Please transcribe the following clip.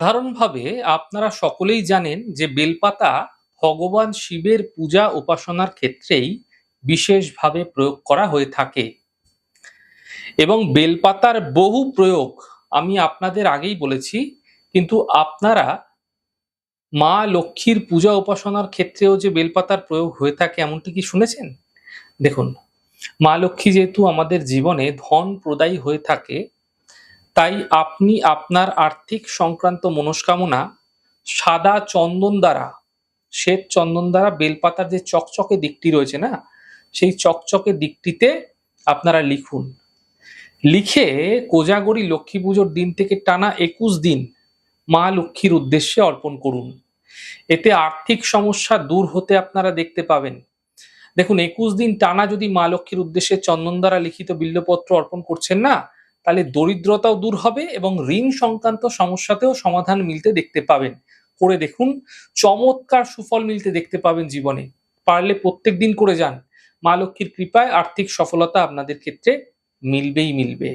সাধারণভাবে আপনারা সকলেই জানেন যে বেলপাতা ভগবান শিবের পূজা উপাসনার ক্ষেত্রেই বিশেষভাবে প্রয়োগ করা হয়ে থাকে এবং বেলপাতার বহু প্রয়োগ আমি আপনাদের আগেই বলেছি, কিন্তু আপনারা মা লক্ষ্মীর পূজা উপাসনার ক্ষেত্রেও যে বেলপাতার প্রয়োগ হয়ে থাকে এমনটি কি শুনেছেন? দেখুন, মা লক্ষ্মী যেহেতু আমাদের জীবনে ধন প্রদায়ী হয়ে থাকে, তাই আপনি আপনার আর্থিক সংক্রান্ত মনস্কামনা সাদা চন্দন দ্বারা, শ্বেত চন্দন দ্বারা বেলপাতার যে চকচকে দিকটি রয়েছে না, সেই চকচকে দিকটিতে আপনারা লিখুন। লিখে কোজাগরী লক্ষ্মী পুজোর দিন থেকে টানা ২১ দিন মা লক্ষ্মীর উদ্দেশ্যে অর্পণ করুন। এতে আর্থিক সমস্যা দূর হতে আপনারা দেখতে পাবেন। দেখুন, ২১ দিন টানা যদি মা লক্ষ্মীর উদ্দেশ্যে চন্দন দ্বারা লিখিত বিল্বপত্র অর্পণ করছেন না, তাহলে দরিদ্রতাও দূর হবে এবং ঋণ সংক্রান্ত সমস্যাতেও সমাধান মিলতে দেখতে পাবেন। করে দেখুন, চমৎকার সুফল মিলতে দেখতে পাবেন জীবনে। পারলে প্রত্যেক দিন করে যান। মা লক্ষ্মীর কৃপায় আর্থিক সফলতা আপনাদের ক্ষেত্রে মিলবেই মিলবে।